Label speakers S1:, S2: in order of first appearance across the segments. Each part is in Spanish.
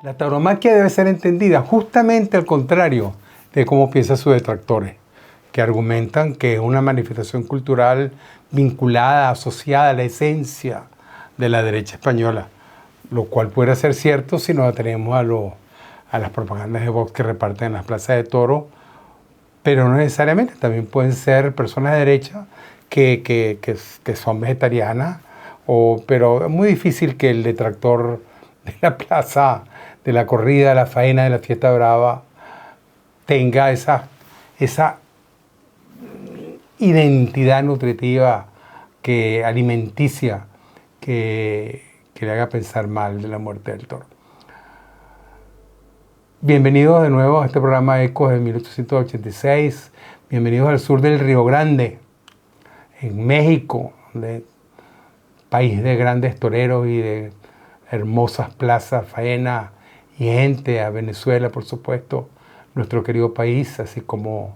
S1: La tauromaquia debe ser entendida justamente al contrario de cómo piensan sus detractores, que argumentan que es una manifestación cultural vinculada, asociada a la esencia de la derecha española, lo cual puede ser cierto si nos atenemos a las propagandas de Vox que reparten en las plazas de toros, pero no necesariamente, también pueden ser personas de derecha que son vegetarianas, pero es muy difícil que el detractor de la plaza, de la corrida, de la faena, de la fiesta brava, tenga esa identidad nutritiva, alimenticia, que le haga pensar mal de la muerte del toro. Bienvenidos de nuevo a este programa Ecos de 1886. Bienvenidos al sur del Río Grande, en México, país de grandes toreros y de hermosas plazas, faena y gente, a Venezuela, por supuesto, nuestro querido país, así como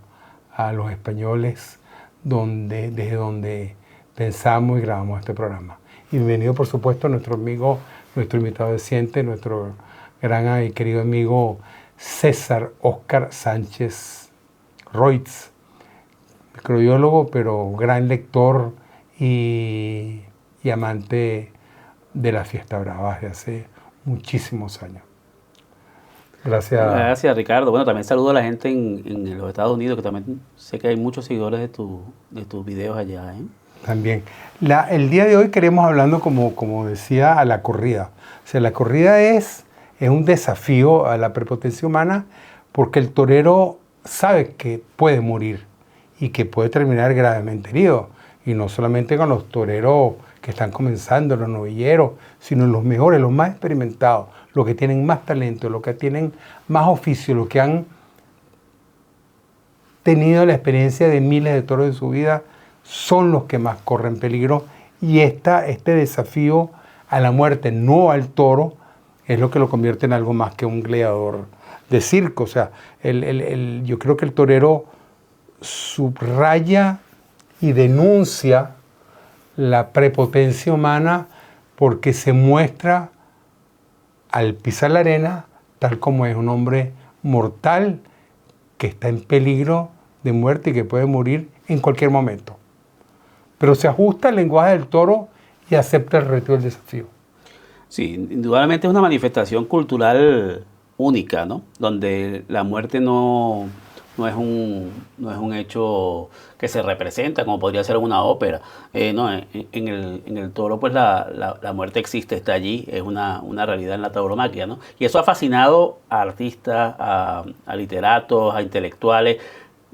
S1: a los españoles, desde donde pensamos y grabamos este programa. Y bienvenido, por supuesto, a nuestro amigo, nuestro invitado reciente, nuestro gran y querido amigo César Óscar Sánchez Roitz, microbiólogo, pero gran lector y amante de la fiesta brava desde hace muchísimos años. Gracias.
S2: Gracias, Ricardo. Bueno, también saludo a la gente en los Estados Unidos, que también sé que hay muchos seguidores de tus videos allá, ¿eh?
S1: También. El día de hoy queremos hablando, como decía, a la corrida. O sea, la corrida es un desafío a la prepotencia humana, porque el torero sabe que puede morir y que puede terminar gravemente herido. Y no solamente con los toreros que están comenzando, los novilleros, sino los mejores, los más experimentados, los que tienen más talento, los que tienen más oficio, los que han tenido la experiencia de miles de toros en su vida, son los que más corren peligro. Y este desafío a la muerte, no al toro, es lo que lo convierte en algo más que un gladiador de circo. O sea, yo creo que el torero subraya y denuncia la prepotencia humana, porque se muestra al pisar la arena tal como es un hombre mortal que está en peligro de muerte y que puede morir en cualquier momento. Pero se ajusta al lenguaje del toro y acepta el reto del desafío.
S2: Sí, indudablemente es una manifestación cultural única, ¿no? Donde la muerte no es un hecho que se representa como podría ser una ópera. No, en el toro, pues la muerte existe, está allí, es una realidad en la tauromaquia, ¿no? Y eso ha fascinado a artistas, a literatos, a intelectuales.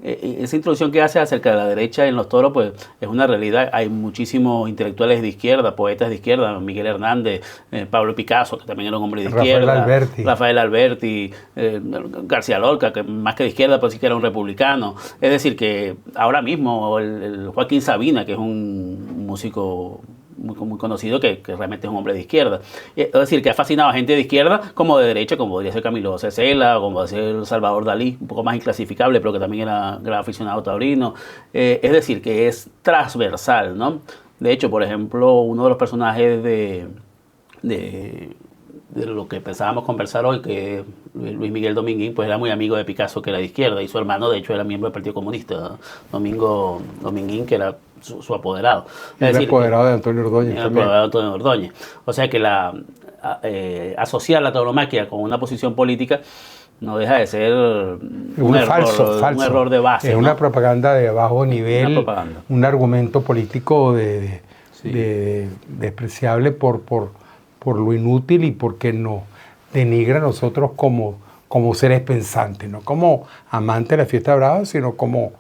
S2: Esa introducción que hace acerca de la derecha en los toros, pues es una realidad. Hay muchísimos intelectuales de izquierda, poetas de izquierda, Miguel Hernández, Pablo Picasso, que también era un hombre de izquierda, Rafael Alberti, García Lorca, que más que de izquierda, pues sí que era un republicano. Es decir, que ahora mismo el Joaquín Sabina, que es un músico muy conocido, que realmente es un hombre de izquierda. Es decir, que ha fascinado a gente de izquierda como de derecha, como podría ser Camilo Cesela, como podría ser Salvador Dalí, un poco más inclasificable, pero que también era gran aficionado taurino. Es decir, que es transversal, ¿no? De hecho, por ejemplo, uno de los personajes de lo que pensábamos conversar hoy, que Luis Miguel Dominguín, pues era muy amigo de Picasso, que era de izquierda, y su hermano, de hecho, era miembro del Partido Comunista, ¿no? Dominguín, que era su apoderado.
S1: Es el apoderado de Antonio Ordóñez.
S2: El apoderado de Antonio Ordóñez. O sea que asociar la tauromaquia con una posición política no deja de ser un error de base.
S1: Es, ¿no?, una propaganda de bajo nivel, un argumento político despreciable por lo inútil y porque nos denigra a nosotros como seres pensantes, no como amantes de la fiesta brava, sino como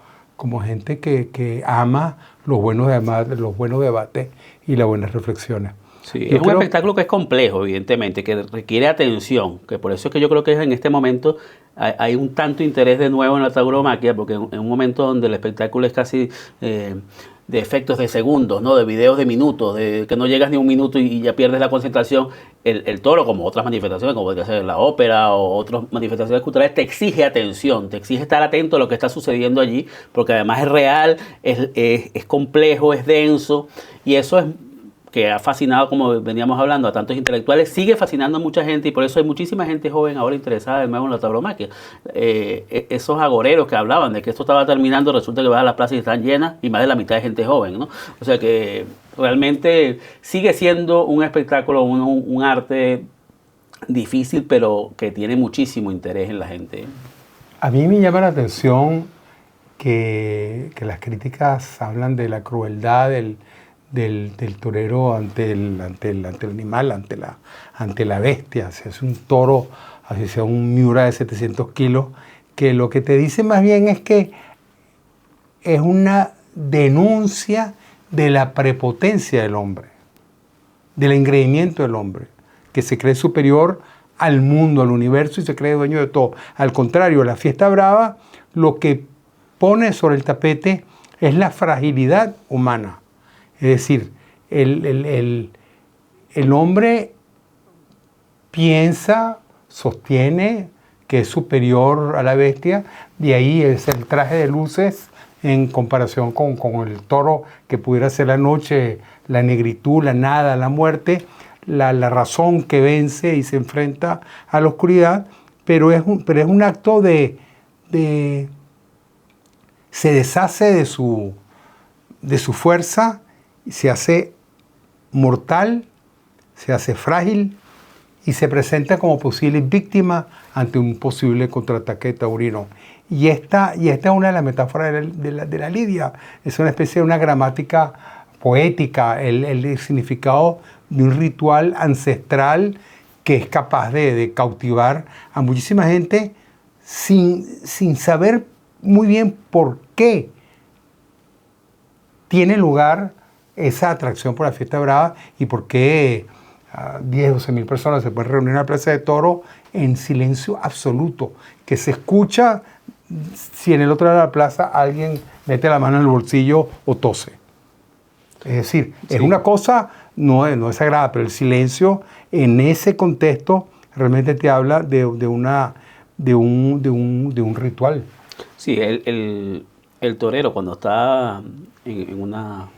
S1: gente que ama los buenos debates y las buenas reflexiones.
S2: Sí, es un espectáculo que es complejo, evidentemente, que requiere atención, que por eso es que yo creo que en este momento hay un tanto interés de nuevo en la tauromaquia, porque en un momento donde el espectáculo es casi de efectos de segundos, ¿no?, de videos de minutos, de que no llegas ni un minuto y ya pierdes la concentración, el toro, como otras manifestaciones, como podría ser la ópera o otras manifestaciones culturales, te exige atención, te exige estar atento a lo que está sucediendo allí, porque además es real, es complejo, es denso, y eso es que ha fascinado, como veníamos hablando, a tantos intelectuales, sigue fascinando a mucha gente y por eso hay muchísima gente joven ahora interesada de nuevo en la tauromaquia. Esos agoreros que hablaban de que esto estaba terminando, resulta que van a las plazas y están llenas y más de la mitad de gente joven, ¿no? O sea que realmente sigue siendo un espectáculo, un arte difícil, pero que tiene muchísimo interés en la gente.
S1: A mí me llama la atención que las críticas hablan de la crueldad del torero ante el animal, ante la bestia. Si es un toro, así sea un Miura de 700 kilos, que lo que te dice más bien es que es una denuncia de la prepotencia del hombre, del engreimiento del hombre, que se cree superior al mundo, al universo y se cree dueño de todo. Al contrario, la fiesta brava lo que pone sobre el tapete es la fragilidad humana. Es decir, el hombre piensa, sostiene que es superior a la bestia, de ahí es el traje de luces en comparación con el toro que pudiera ser la noche, la negritud, la nada, la muerte, la razón que vence y se enfrenta a la oscuridad, pero es un acto se deshace de su fuerza, se hace mortal, se hace frágil y se presenta como posible víctima ante un posible contraataque taurino. Y esta es una de las metáforas de la lidia. Es una especie de una gramática poética, el significado de un ritual ancestral que es capaz de cautivar a muchísima gente sin saber muy bien por qué tiene lugar esa atracción por la fiesta brava y por qué 10 o 12 mil personas se pueden reunir en la plaza de toro en silencio absoluto, que se escucha si en el otro lado de la plaza alguien mete la mano en el bolsillo o tose. Es decir, sí, es una cosa, no es sagrada, pero el silencio en ese contexto realmente te habla de un ritual.
S2: Sí, el torero cuando está en una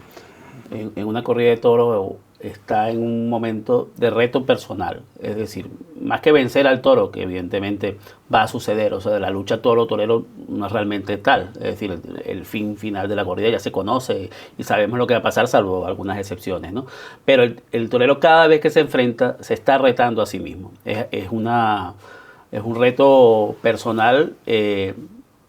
S2: corrida de toros está en un momento de reto personal, es decir, más que vencer al toro, que evidentemente va a suceder, o sea, la lucha toro-torero no es realmente tal, es decir, el fin final de la corrida ya se conoce y sabemos lo que va a pasar, salvo algunas excepciones, ¿no? Pero el torero cada vez que se enfrenta se está retando a sí mismo, es un reto personal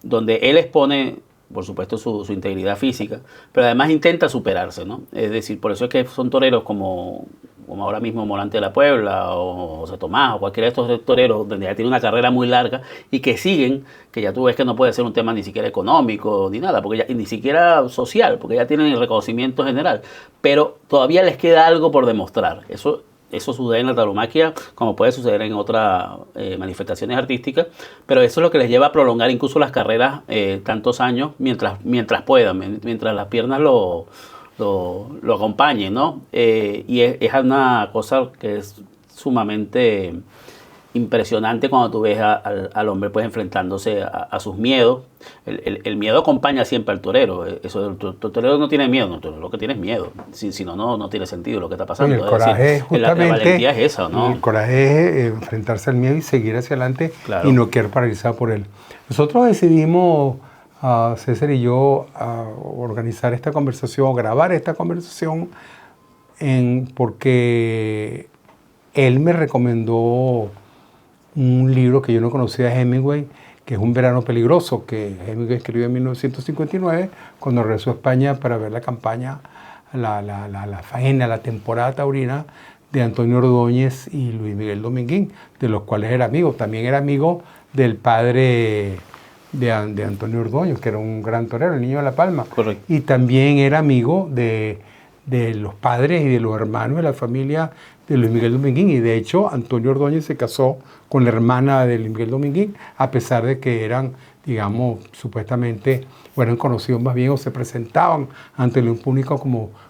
S2: donde él expone, por supuesto, su integridad física, pero además intenta superarse, ¿no? Es decir, por eso es que son toreros como ahora mismo Morante de la Puebla o José Tomás o cualquiera de estos toreros donde ya tiene una carrera muy larga y que siguen, que ya tú ves que no puede ser un tema ni siquiera económico ni nada, porque ni siquiera social, porque ya tienen el reconocimiento general, pero todavía les queda algo por demostrar. Eso sucede en la tauromaquia, como puede suceder en otras manifestaciones artísticas, pero eso es lo que les lleva a prolongar incluso las carreras tantos años mientras puedan, mientras las piernas lo acompañen, ¿no? Y es una cosa que es sumamente impresionante cuando tú ves al hombre pues enfrentándose a sus miedos. El miedo acompaña siempre al torero. Eso, el torero no tiene miedo, lo que tiene es miedo. Si no tiene sentido lo que está pasando.
S1: Y el coraje es justamente,
S2: la valentía es esa, ¿no?
S1: El coraje es enfrentarse al miedo y seguir hacia adelante, claro, y no quedar paralizado por él. Nosotros decidimos, César y yo, organizar esta conversación, grabar esta conversación, porque él me recomendó un libro que yo no conocía de Hemingway, que es Un verano peligroso, que Hemingway escribió en 1959, cuando regresó a España para ver la campaña, la faena, la temporada taurina de Antonio Ordóñez y Luis Miguel Dominguín, de los cuales era amigo. También era amigo del padre de Antonio Ordóñez, que era un gran torero, el Niño de la Palma.
S2: Correcto.
S1: Y también era amigo de los padres y de los hermanos de la familia de Luis Miguel Dominguín, y de hecho Antonio Ordóñez se casó con la hermana de Luis Miguel Dominguín, a pesar de que eran, digamos, supuestamente, o eran conocidos más bien, o se presentaban ante el público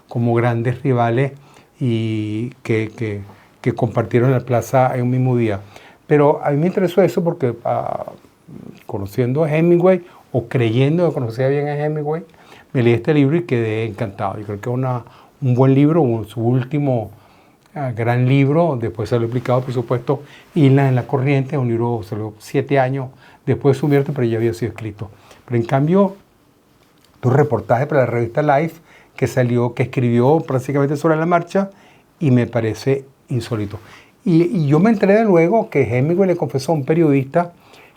S1: como grandes rivales y que compartieron la plaza en un mismo día. Pero a mí me interesó eso porque conociendo a Hemingway, o creyendo que conocía bien a Hemingway, me leí este libro y quedé encantado. Yo creo que es un buen libro, su último gran libro, después se lo he publicado, por supuesto, Islas en la Corriente, un libro que salió 7 años después de su muerte, pero ya había sido escrito. Pero en cambio, tu reportaje para la revista Life, que escribió prácticamente sobre la marcha, y me parece insólito. Y yo me enteré de luego que Hemingway le confesó a un periodista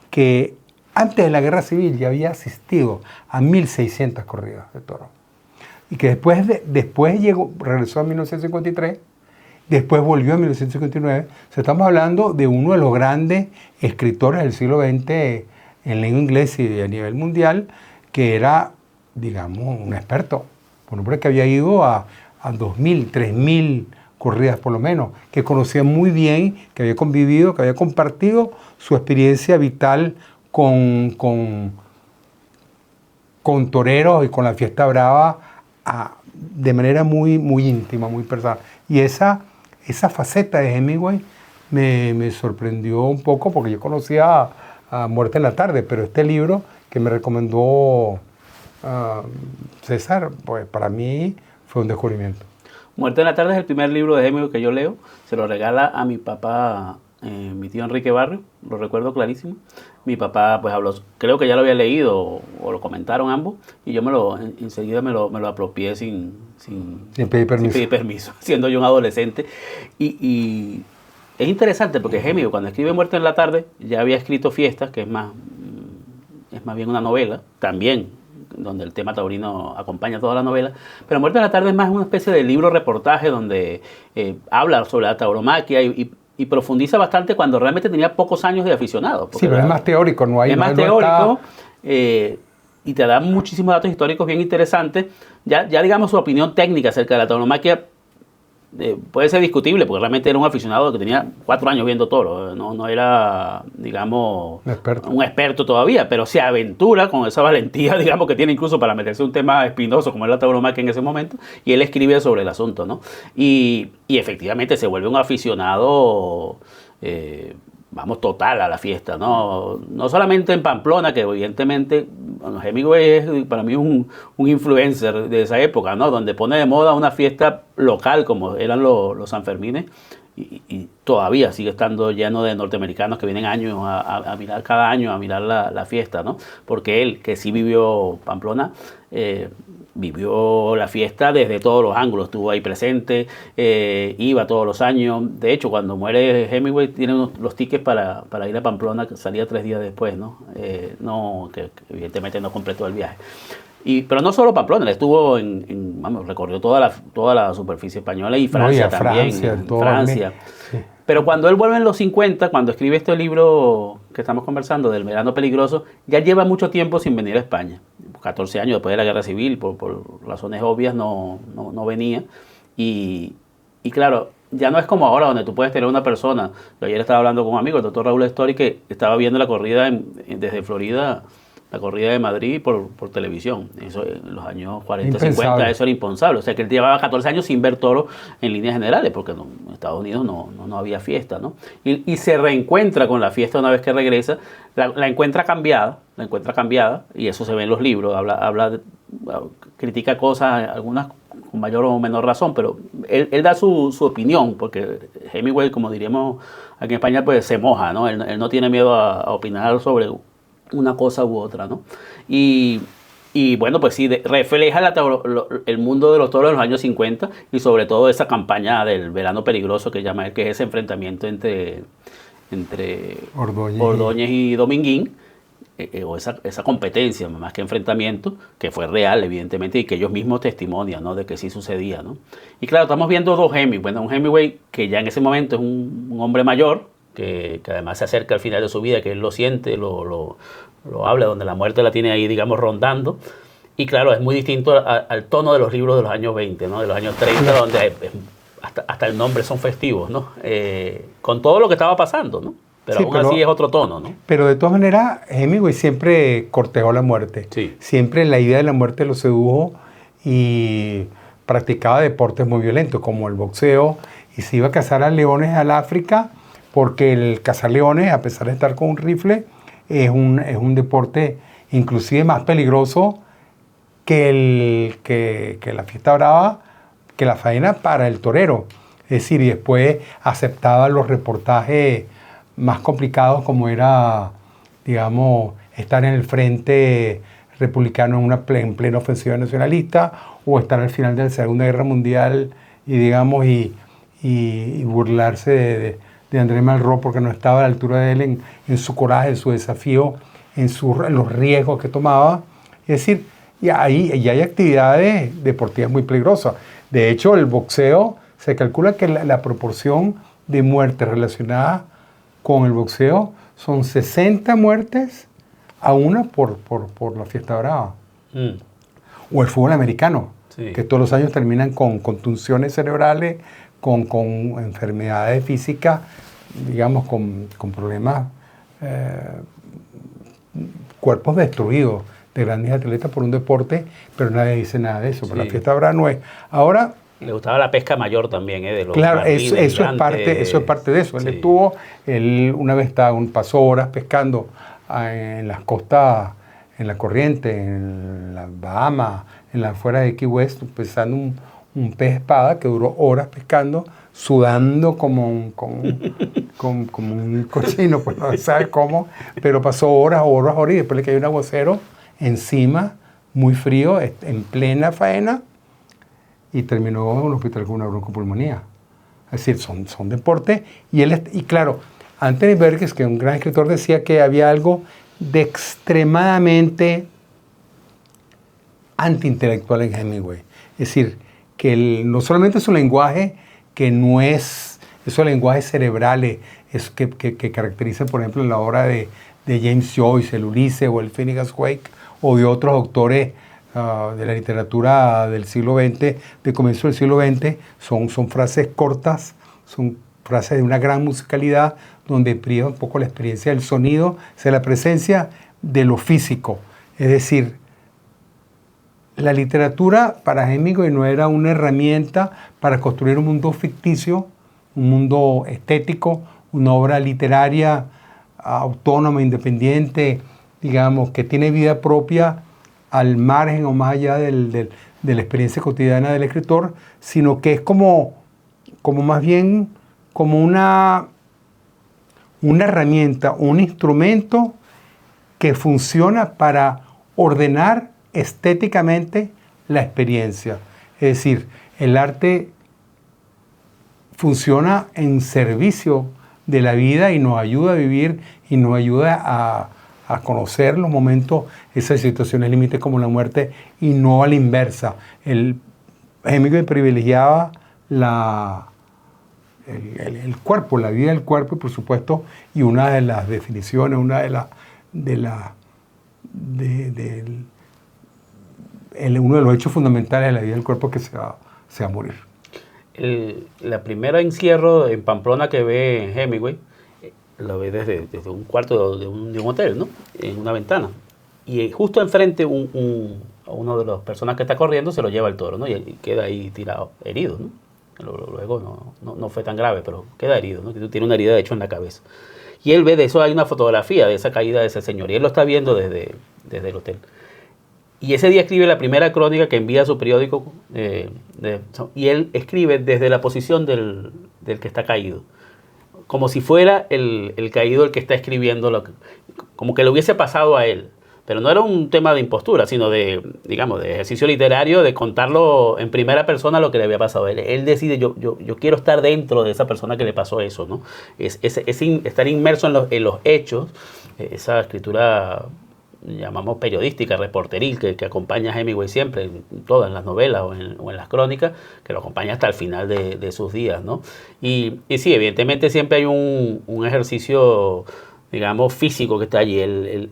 S1: que antes de la Guerra Civil ya había asistido a 1.600 corridas de toros. Y que después regresó en 1953, después volvió en 1959. O sea, estamos hablando de uno de los grandes escritores del siglo XX en lengua inglesa y a nivel mundial, que era, digamos, un experto. Un hombre que había ido a 2.000, 3.000 corridas por lo menos, que conocía muy bien, que había convivido, que había compartido su experiencia vital con toreros y con la fiesta brava de manera muy, muy íntima, muy personal. Y esa faceta de Hemingway me sorprendió un poco porque yo conocía a Muerte en la Tarde, pero este libro que me recomendó César, pues para mí fue un descubrimiento.
S2: Muerte en la Tarde es el primer libro de Hemingway que yo leo. Se lo regala a mi papá, mi tío Enrique Barrio, lo recuerdo clarísimo. Mi papá pues habló, creo que ya lo había leído o lo comentaron ambos, y yo enseguida me lo apropié sin pedir permiso, siendo yo un adolescente. Y es interesante porque Hemingway, cuando escribe Muerte en la Tarde, ya había escrito Fiestas, que es más bien una novela, también donde el tema taurino acompaña toda la novela, pero Muerte en la Tarde es más una especie de libro-reportaje donde habla sobre la tauromaquia y profundiza bastante cuando realmente tenía pocos años de aficionado.
S1: Sí, pero es más teórico, no hay...
S2: Es más teórico y te da muchísimos datos históricos bien interesantes. Ya digamos su opinión técnica acerca de la tauromaquia puede ser discutible, porque realmente era un aficionado que tenía 4 años viendo toros, no era, digamos, un experto todavía, pero se aventura con esa valentía, digamos, que tiene incluso para meterse en un tema espinoso como es la tauromaquia en ese momento, y él escribe sobre el asunto, ¿no? Y efectivamente se vuelve un aficionado, vamos, total a la fiesta, ¿no? No solamente en Pamplona, que evidentemente, bueno, Hemingway es para mí un influencer de esa época, ¿no? Donde pone de moda una fiesta local como eran los Sanfermines, y todavía sigue estando lleno de norteamericanos que vienen años a mirar cada año, a mirar la fiesta, ¿no? Porque él, que sí vivió Pamplona, vivió la fiesta desde todos los ángulos, estuvo ahí presente, iba todos los años. De hecho, cuando muere Hemingway, tiene los tickets para ir a Pamplona, que salía 3 días después, ¿no? Que evidentemente no completó el viaje. Pero no solo Pamplona, él estuvo recorrió toda la superficie española y Francia también. Francia. Sí. Pero cuando él vuelve en los 50, cuando escribe este libro que estamos conversando, del Verano Peligroso, ya lleva mucho tiempo sin venir a España. 14 años después de la Guerra Civil, por razones obvias, no venía. Y claro, ya no es como ahora, donde tú puedes tener una persona. Yo ayer estaba hablando con un amigo, el doctor Raúl Story, que estaba viendo la corrida desde Florida, la corrida de Madrid por televisión. Eso en los años 40, 50, eso era impensable. O sea que él llevaba 14 años sin ver toros en líneas generales, porque en Estados Unidos no había fiesta, ¿no? Y se reencuentra con la fiesta una vez que regresa, la encuentra cambiada, y eso se ve en los libros, critica cosas, algunas con mayor o menor razón, pero él da su opinión, porque Hemingway, como diríamos aquí en España, pues se moja, ¿no? Él no tiene miedo a opinar sobre una cosa u otra, ¿no? Y bueno, pues sí, refleja el mundo de los toros de los años 50 y sobre todo esa campaña del Verano Peligroso que llama él, que es ese enfrentamiento entre Ordóñez y Dominguín, o esa competencia, más que enfrentamiento, que fue real, evidentemente, y que ellos mismos testimonian, ¿no? De que sí sucedía, ¿no? Y claro, estamos viendo dos Hemingway. Bueno, un Hemingway que ya en ese momento es un hombre mayor, que además se acerca al final de su vida, que él lo siente, lo habla, donde la muerte la tiene ahí, digamos, rondando. Y claro, es muy distinto al tono de los libros de los años 20, ¿no? De los años 30, donde hasta el nombre son festivos, ¿no? Con todo lo que estaba pasando, ¿no? Pero sí, aún así es otro tono, ¿no?
S1: Pero de todas maneras, Hemingway siempre cortejó la muerte.
S2: Sí.
S1: Siempre la idea de la muerte lo sedujo y practicaba deportes muy violentos, como el boxeo, y se iba a cazar a leones al África, porque el cazar leones, a pesar de estar con un rifle, es un deporte inclusive más peligroso que la fiesta brava, que la faena para el torero. Es decir, y después aceptaba los reportajes más complicados como era, digamos, estar en el frente republicano en plena ofensiva nacionalista o estar al final de la Segunda Guerra Mundial y, digamos, y burlarse de André Malraux porque no estaba a la altura de él en su coraje, en su desafío, en los riesgos que tomaba. Es decir, y hay actividades deportivas muy peligrosas. De hecho, el boxeo, se calcula que la proporción de muertes relacionadas con el boxeo son 60 muertes a una por la fiesta brava. O el fútbol americano, sí, que todos los años terminan con contusiones cerebrales, con enfermedades físicas, digamos, con problemas, cuerpos destruidos de grandes atletas por un deporte, pero nadie dice nada de eso. Sí. Pero la fiesta brava no es. Ahora,
S2: le gustaba la pesca mayor también, de los
S1: claro, eso es parte de eso. Sí. Él una vez pasó horas pescando en las costas, en la corriente, en las Bahamas, en las afueras de Key West, pescando un pez espada que duró horas pescando, sudando como un cochino, pues no sabe cómo, pero pasó horas y después le cayó un aguacero encima, muy frío, en plena faena, y terminó en un hospital con una broncopulmonía. Es decir, son deportes. Y claro, Anthony Burgess, que es un gran escritor, decía que había algo de extremadamente antiintelectual en Hemingway. Es decir, que no solamente su lenguaje, que no es esos lenguajes cerebrales que caracterizan, por ejemplo, en la obra de James Joyce, el Ulises o el Phineas Wake, o de otros autores de la literatura del siglo XX, de comienzo del siglo XX, son frases cortas, son frases de una gran musicalidad, donde priva un poco la experiencia del sonido, o sea, la presencia de lo físico. Es decir, la literatura para Hemingway no era una herramienta para construir un mundo ficticio, un mundo estético, una obra literaria autónoma, independiente, digamos, que tiene vida propia al margen o más allá de la experiencia cotidiana del escritor, sino que es como más bien como una herramienta, un instrumento que funciona para ordenar estéticamente la experiencia. Es decir, el arte funciona en servicio de la vida y nos ayuda a vivir y nos ayuda a conocer los momentos, esas situaciones límites como la muerte, y no a la inversa. Hemingway privilegiaba el cuerpo, la vida del cuerpo, por supuesto, y una de las definiciones, uno de los hechos fundamentales de la vida del cuerpo es que se va a morir.
S2: La primera encierro en Pamplona que ve Hemingway, lo ve desde un cuarto de un hotel, ¿no? En una ventana. Y justo enfrente a uno de las personas que está corriendo se lo lleva el toro, ¿no? Y queda ahí tirado, herido, ¿no? Luego no fue tan grave, pero queda herido, ¿no? Tiene una herida de hecho en la cabeza. Y él ve de eso, hay una fotografía de esa caída de ese señor, y él lo está viendo desde el hotel. Y ese día escribe la primera crónica que envía a su periódico, y él escribe desde la posición del que está caído, como si fuera el caído el que está escribiendo, como que le hubiese pasado a él. Pero no era un tema de impostura, sino de ejercicio literario, de contarlo en primera persona lo que le había pasado a él. Él decide, yo quiero estar dentro de esa persona que le pasó eso, ¿no? Es estar inmerso en los hechos, esa escritura, llamamos periodística, reporteril, que acompaña a Hemingway siempre, en todas las novelas o en las crónicas, que lo acompaña hasta el final de sus días, ¿no? Y sí, evidentemente siempre hay un ejercicio, digamos, físico que está allí,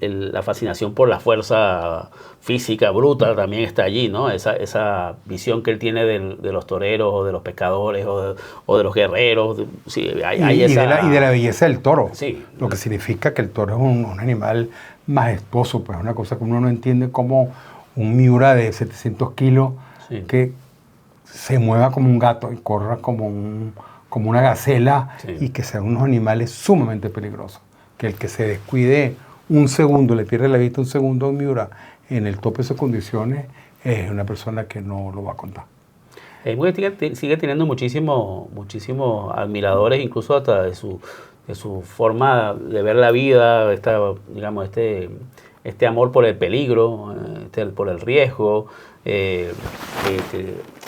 S2: la fascinación por la fuerza física bruta también está allí, ¿no? Esa visión que él tiene de los toreros o de los pescadores o de los guerreros. Sí, hay
S1: y de la belleza del toro,
S2: sí,
S1: lo que significa que el toro es un animal majestuoso, pues una cosa que uno no entiende, como un Miura de 700 kilos, sí, que se mueva como un gato y corra como una gacela, sí, y que sean unos animales sumamente peligrosos. Que el que se descuide un segundo, le pierde la vista un segundo a un Miura en el tope de sus condiciones, es una persona que no lo va a contar.
S2: Hemingway sigue teniendo muchísimos admiradores, incluso hasta de su forma de ver la vida, digamos, este amor por el peligro, por el riesgo, que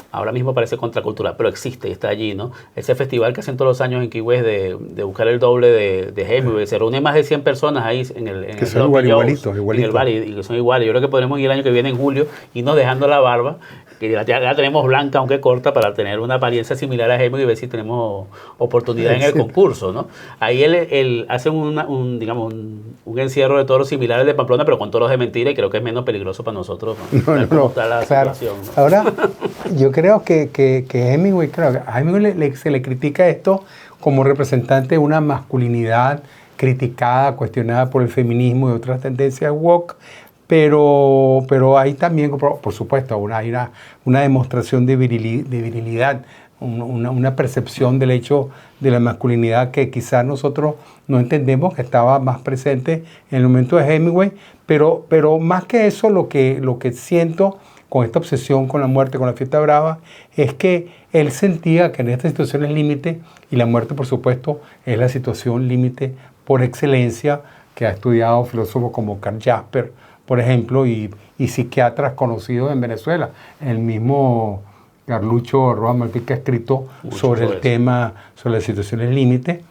S2: ahora mismo parece contracultural, pero existe y está allí, ¿no? Ese festival que hacen todos los años en Key West de buscar el doble de Hemingway, se reúnen más de 100 personas ahí en
S1: que son igualitos.
S2: En el bar, y que son iguales. Yo creo que podemos ir el año que viene en julio y nos dejando la barba, que ya tenemos blanca, aunque corta, para tener una apariencia similar a Hemingway y ver si tenemos oportunidad en el concurso, ¿no? Ahí él hace un encierro de toros similares de Pamplona, pero con toros de mentira, y creo que es menos peligroso para nosotros, ¿no? Está la situación, ¿no?
S1: Ahora, yo creo que Hemingway, a Hemingway se le critica esto como representante de una masculinidad criticada, cuestionada por el feminismo y otras tendencias woke, pero hay también, por supuesto, hay una demostración de virilidad, una percepción del hecho de la masculinidad que quizás nosotros no entendemos, que estaba más presente en el momento de Hemingway, pero más que eso, lo que siento con esta obsesión con la muerte, con la fiesta brava, es que él sentía que en estas situaciones límite, y la muerte, por supuesto, es la situación límite por excelencia, que ha estudiado filósofos como Karl Jasper, por ejemplo, y psiquiatras conocidos en Venezuela. El mismo Carlucho Rojas Malpica que ha escrito sobre el tema, sobre las situaciones límite,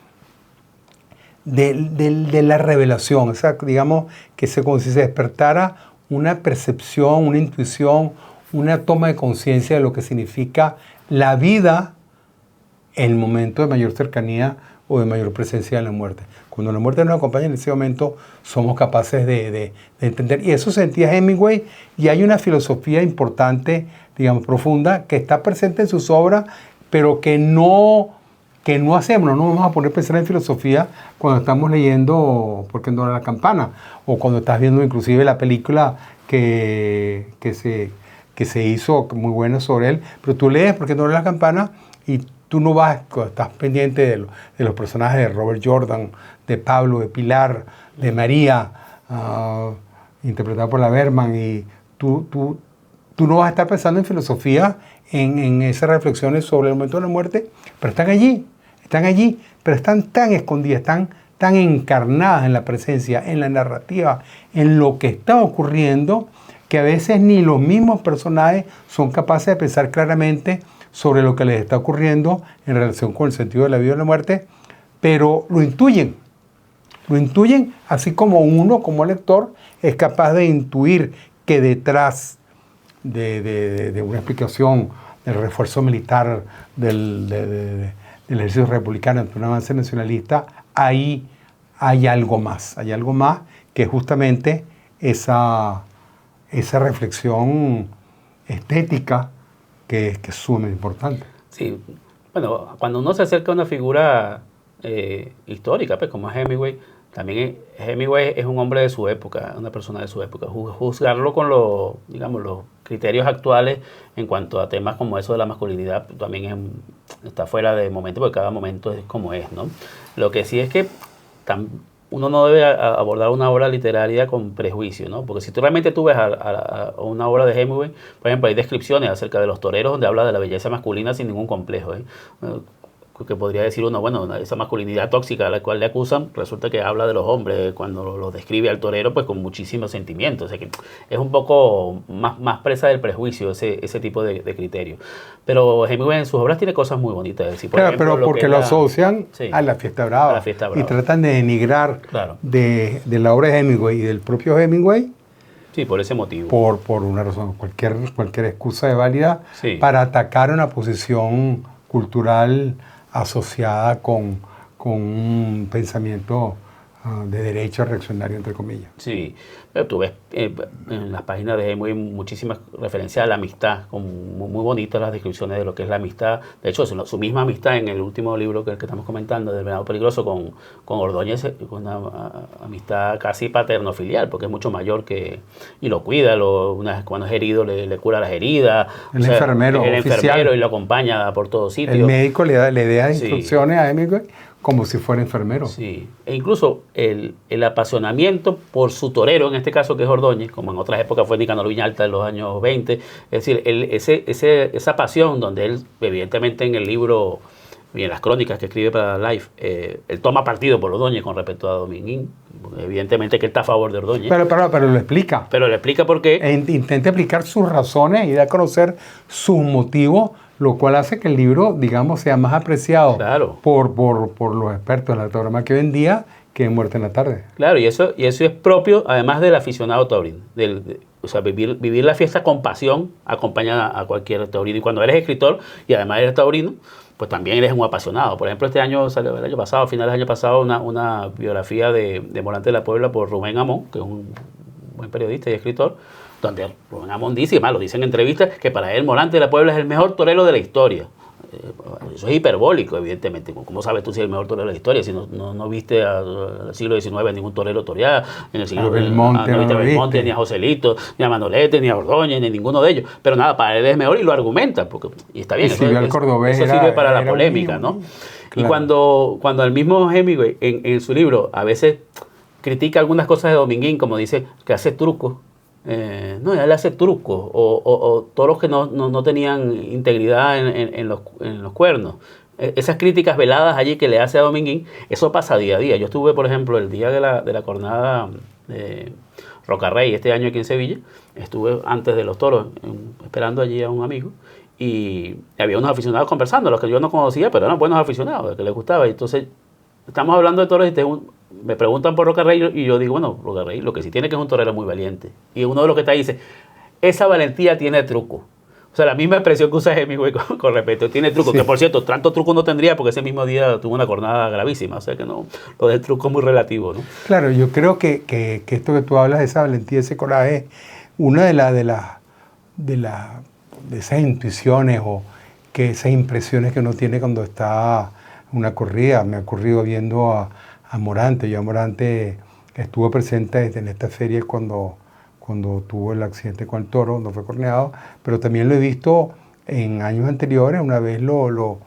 S1: de la revelación, o sea, digamos que como si se despertara una percepción, una intuición, una toma de conciencia de lo que significa la vida en el momento de mayor cercanía o de mayor presencia de la muerte. Cuando la muerte nos acompaña en ese momento, somos capaces de entender. Y eso sentía Hemingway, y hay una filosofía importante, digamos, profunda, que está presente en sus obras, pero que no hacemos, no nos vamos a poner a pensar en filosofía cuando estamos leyendo ¿Por qué no la campana? O cuando estás viendo inclusive la película que se hizo muy buena sobre él, pero tú lees ¿Por qué no la campana? Y tú no vas, estás pendiente de los personajes de Robert Jordan, de Pablo, de Pilar, de María, interpretada por la Berman, y tú no vas a estar pensando en filosofía, en esas reflexiones sobre el momento de la muerte, pero están allí, pero están tan escondidas, tan encarnadas en la presencia, en la narrativa, en lo que está ocurriendo, que a veces ni los mismos personajes son capaces de pensar claramente sobre lo que les está ocurriendo en relación con el sentido de la vida y la muerte, pero lo intuyen, así como uno, como lector, es capaz de intuir que detrás de una explicación del refuerzo militar del ejército republicano ante un avance nacionalista, ahí hay algo más que es justamente esa reflexión estética que es sumamente importante.
S2: Sí, bueno, cuando uno se acerca a una figura histórica, pues como es Hemingway, también Hemingway es un hombre de su época, una persona de su época. Juzgarlo con los criterios actuales en cuanto a temas como eso de la masculinidad también está fuera de momento, porque cada momento es como es, ¿no? Lo que sí es que uno no debe abordar una obra literaria con prejuicio, ¿no? Porque si tú realmente ves a una obra de Hemingway, por ejemplo, hay descripciones acerca de los toreros donde habla de la belleza masculina sin ningún complejo, ¿eh? Que podría decir uno, bueno, esa masculinidad tóxica a la cual le acusan, resulta que habla de los hombres cuando lo describe al torero, pues con muchísimos sentimientos. O sea que es un poco más presa del prejuicio ese tipo de criterio. Pero Hemingway en sus obras tiene cosas muy bonitas. Decir, por ejemplo,
S1: pero porque lo asocian a la fiesta brava. Y tratan de denigrar de la obra de Hemingway y del propio Hemingway.
S2: Sí, por ese motivo.
S1: Por una razón, cualquier excusa es válida para atacar una posición cultural asociada con un pensamiento de derecho reaccionario, entre comillas.
S2: Sí, pero tú ves en las páginas de Hemingway muchísimas referencias a la amistad, muy bonitas las descripciones de lo que es la amistad. De hecho, su misma amistad en el último libro que estamos comentando, del Venado Peligroso, con Ordóñez, con una amistad casi paterno-filial, porque es mucho mayor y lo cuida, cuando es herido le cura las heridas.
S1: El enfermero
S2: y lo acompaña por todos sitios.
S1: El médico le da instrucciones a Hemingway como si fuera enfermero.
S2: Sí, e incluso el apasionamiento por su torero, en este caso que es Ordóñez, como en otras épocas fue Nicanor Viñalta de los años 20, es decir, esa pasión donde él, evidentemente en el libro y en las crónicas que escribe para Life, él toma partido por Ordóñez con respecto a Dominguín, evidentemente que él está a favor de Ordóñez.
S1: Pero lo explica.
S2: Pero le explica por qué.
S1: Intenta explicar sus razones y da a conocer sus motivos, lo cual hace que el libro, digamos, sea más apreciado por los expertos en la tauroma que hoy en día que en Muerte en la Tarde.
S2: Claro, y eso es propio, además del aficionado taurino. O sea, vivir la fiesta con pasión acompaña a cualquier taurino. Y cuando eres escritor y además eres taurino, pues también eres un apasionado. Por ejemplo, este año salió, el año pasado, a finales del año pasado, una biografía de Morante de la Puebla por Rubén Amón, que es un buen periodista y escritor, donde Rubén Amón dice, y más lo dice en entrevistas, que para él Morante de la Puebla es el mejor torero de la historia. Eso es hiperbólico, evidentemente. ¿Cómo sabes tú si es el mejor torero de la historia? Si no viste al siglo XIX ningún torero torear, en el siglo
S1: Belmonte,
S2: no viste a Belmonte, ni a Joselito, ni a Manolete, ni a Ordóñez, ni ninguno de ellos. Pero nada, para él es mejor y lo argumenta, y está bien.
S1: Eso
S2: sirve para la polémica, ¿no? Claro. Y cuando el mismo Hemingway en su libro a veces critica algunas cosas de Dominguín, como dice que hace trucos, no, él hace trucos o toros que no tenían integridad en los cuernos. Esas críticas veladas allí que le hace a Dominguín, eso pasa día a día. Yo estuve, por ejemplo, el día de la jornada de Rocarrey este año aquí en Sevilla, estuve antes de los toros esperando allí a un amigo y había unos aficionados conversando, los que yo no conocía, pero eran buenos aficionados, que les gustaba. Y entonces estamos hablando de toros y me preguntan por Rocarrey y yo digo, bueno, Rocarrey lo que sí tiene que es un torero muy valiente. Y uno de los que está ahí dice, esa valentía tiene truco. O sea, la misma expresión que usa Hemingway con respecto, tiene truco. Sí. Que por cierto, tanto truco no tendría porque ese mismo día tuvo una jornada gravísima. O sea que no, lo del truco es muy relativo, ¿no?
S1: Claro, yo creo que esto que tú hablas, esa valentía, ese coraje, una de esas intuiciones o que esas impresiones que uno tiene cuando está en una corrida. Me ha ocurrido viendo a Morante. Yo a Morante estuvo presente en esta serie cuando tuvo el accidente con el toro, no fue corneado, pero también lo he visto en años anteriores. Una vez lo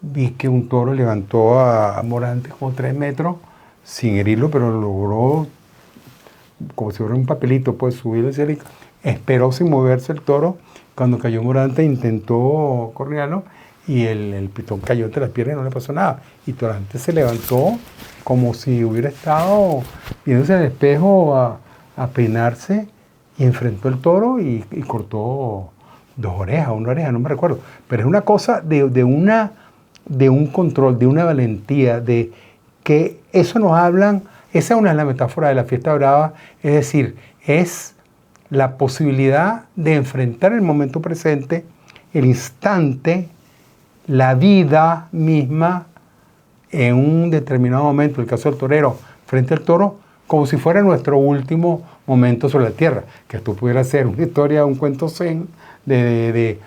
S1: vi que un toro levantó a Morante como 3 metros sin herirlo, pero logró, como si fuera un papelito, pues subirlo hacia el... Esperó sin moverse el toro. Cuando cayó Morante intentó cornearlo y el pitón cayó entre las piernas y no le pasó nada. Y Morante se levantó como si hubiera estado viéndose en el espejo a peinarse y enfrentó el toro y cortó 2 orejas, 1 oreja, no me recuerdo. Pero es una cosa de un control, de una valentía, de que eso nos hablan, esa es una de las metáforas de la fiesta brava, es decir, es la posibilidad de enfrentar el momento presente, el instante, la vida misma en un determinado momento, el caso del torero, frente al toro, como si fuera nuestro último momento sobre la tierra. Que esto pudiera ser una historia, un cuento zen del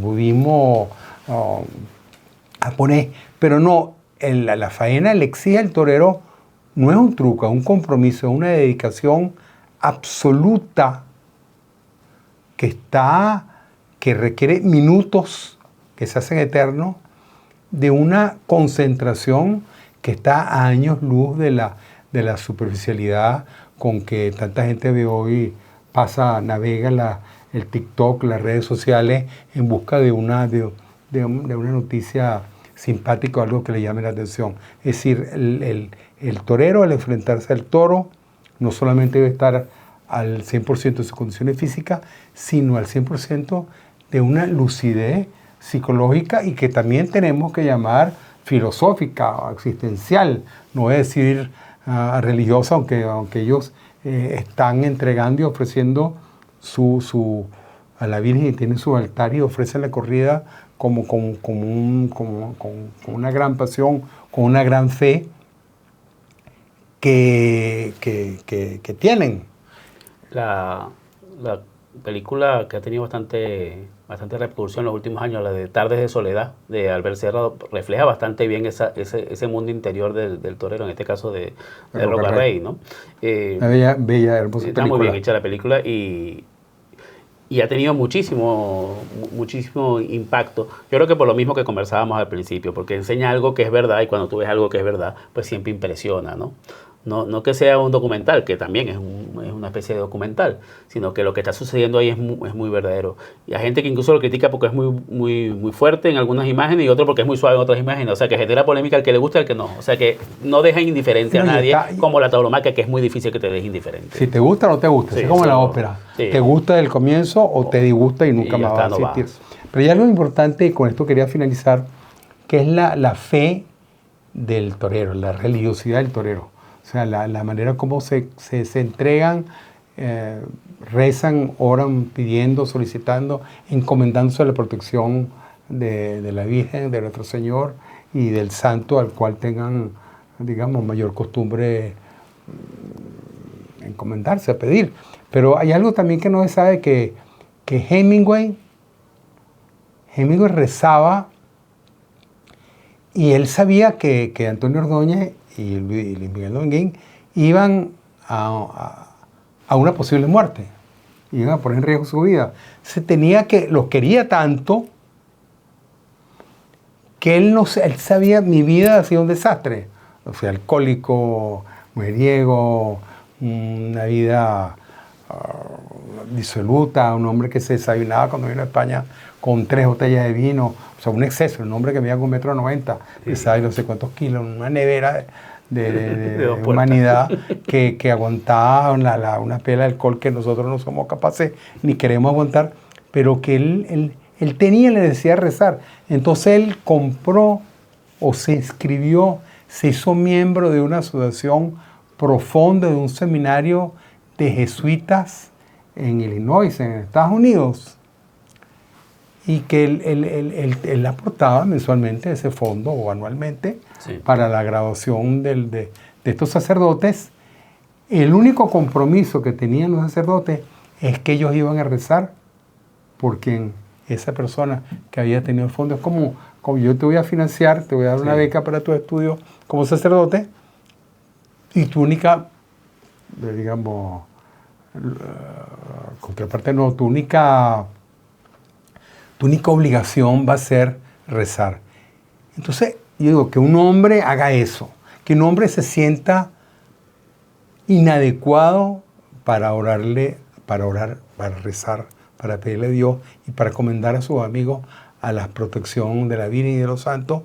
S1: budismo japonés, pero no, la faena le exige al torero, no es un truco, es un compromiso, es una dedicación absoluta que requiere minutos que se hacen eternos, de una concentración que está a años luz de la superficialidad con que tanta gente de hoy navega el TikTok, las redes sociales en busca de una noticia simpática o algo que le llame la atención. Es decir, el torero al enfrentarse al toro no solamente debe estar al 100% de sus condiciones físicas, sino al 100% de una lucidez psicológica y que también tenemos que llamar filosófica o existencial, no es decir religiosa, aunque ellos están entregando y ofreciendo a la Virgen y tienen su altar y ofrecen la corrida con una gran pasión, con una gran fe que tienen.
S2: La película que ha tenido bastante repercusión en los últimos años, la de Tardes de Soledad, de Albert Serra, refleja bastante bien ese mundo interior del torero, en este caso de Rocarrey, ¿no?
S1: Una bella, hermosa
S2: está película. Muy bien hecha la película y y ha tenido muchísimo impacto. Yo creo que por lo mismo que conversábamos al principio, porque enseña algo que es verdad y cuando tú ves algo que es verdad, pues siempre impresiona, ¿no? No que sea un documental, que también es una especie de documental, sino que lo que está sucediendo ahí es muy verdadero. Y hay gente que incluso lo critica porque es muy fuerte en algunas imágenes y otro porque es muy suave en otras imágenes. O sea, que genera polémica al que le gusta y al que no. O sea, que no deja indiferente a nadie, como la tauromaquia, que es muy difícil que te deje indiferente.
S1: Si te gusta o no te gusta, sí, es como la ópera. Sí. ¿Te gusta del comienzo o te disgusta y nunca más va a existir? Pero hay algo importante, y con esto quería finalizar, que es la fe del torero, la religiosidad del torero. O sea, la manera como se entregan, rezan, oran, pidiendo, solicitando, encomendándose a la protección de la Virgen, de nuestro Señor y del santo al cual tengan, digamos, mayor costumbre encomendarse, a pedir. Pero hay algo también que no se sabe, que Hemingway rezaba y él sabía que Antonio Ordóñez y Luis Miguel Dominguín iban a una posible muerte, iban a poner en riesgo su vida. Los quería tanto que él sabía, mi vida ha sido un desastre. O sea, alcohólico, mujeriego, una vida disoluta, un hombre que se desayunaba cuando vino a España con 3 botellas de vino, o sea, un exceso, un hombre que medía 1,90 m, pesaba no sé cuántos kilos, una nevera de humanidad que aguantaba una pela de alcohol que nosotros no somos capaces ni queremos aguantar, pero que él tenía la necesidad de rezar. Entonces él compró o se inscribió, se hizo miembro de una asociación profunda, de un seminario de jesuitas en Illinois, en Estados Unidos, y que él aportaba mensualmente ese fondo o anualmente para la graduación de estos sacerdotes. El único compromiso que tenían los sacerdotes es que ellos iban a rezar por quien esa persona que había tenido el fondo. Es como yo te voy a financiar, te voy a dar una beca para tus estudios como sacerdote, y tu única, digamos, contraparte no, tu única obligación va a ser rezar. Entonces, yo digo, que un hombre haga eso, que un hombre se sienta inadecuado para orar, para rezar, para pedirle a Dios y para recomendar a sus amigos a la protección de la Virgen y de los santos,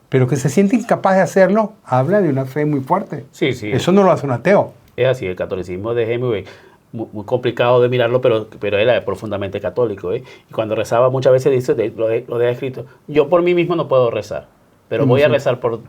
S1: pero que se siente incapaz de hacerlo, habla de una fe muy fuerte.
S2: Sí.
S1: Eso no lo hace un ateo.
S2: Es así, el catolicismo de Hemingway, muy complicado de mirarlo, pero él era profundamente católico, ¿eh? Y cuando rezaba muchas veces dice, lo deja escrito, yo por mí mismo no puedo rezar, pero voy a rezar por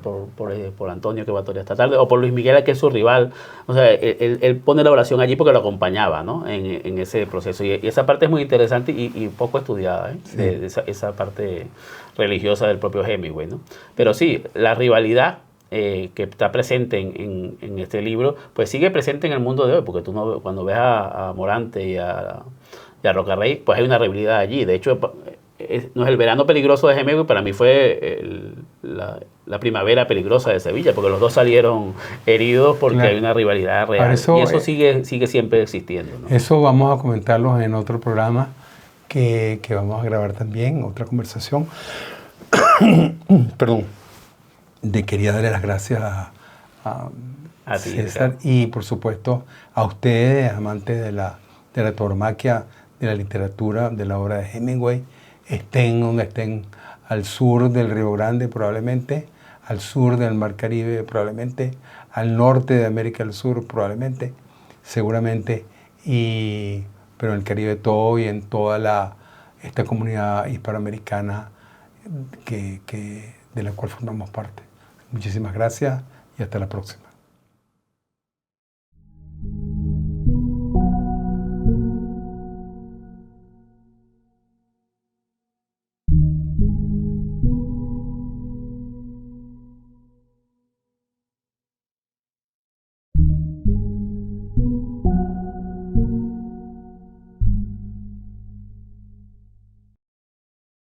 S2: Antonio, que va a torear esta tarde, o por Luis Miguel, que es su rival. O sea, él pone la oración allí porque lo acompañaba, ¿no? en ese proceso. Y esa parte es muy interesante y poco estudiada, ¿eh? Sí. De esa parte religiosa del propio Hemingway, ¿no? Pero sí, la rivalidad que está presente en este libro, pues sigue presente en el mundo de hoy, porque tú cuando ves a Morante y a Rocarrey, pues hay una rivalidad allí. De hecho, no es el verano peligroso de Hemingway, para mí fue la primavera peligrosa de Sevilla, porque los dos salieron heridos porque hay una rivalidad real. Y eso sigue siempre existiendo, ¿no?
S1: Eso vamos a comentarlo en otro programa que vamos a grabar también, otra conversación. Perdón. Quería darle las gracias a César y, por supuesto, a ustedes, amantes de la tauromaquia, de la literatura, de la obra de Hemingway, estén donde estén, al sur del Río Grande probablemente, al sur del Mar Caribe probablemente, al norte de América del Sur probablemente, seguramente, pero en el Caribe todo y en toda esta comunidad hispanoamericana de la cual formamos parte. Muchísimas gracias y hasta la próxima.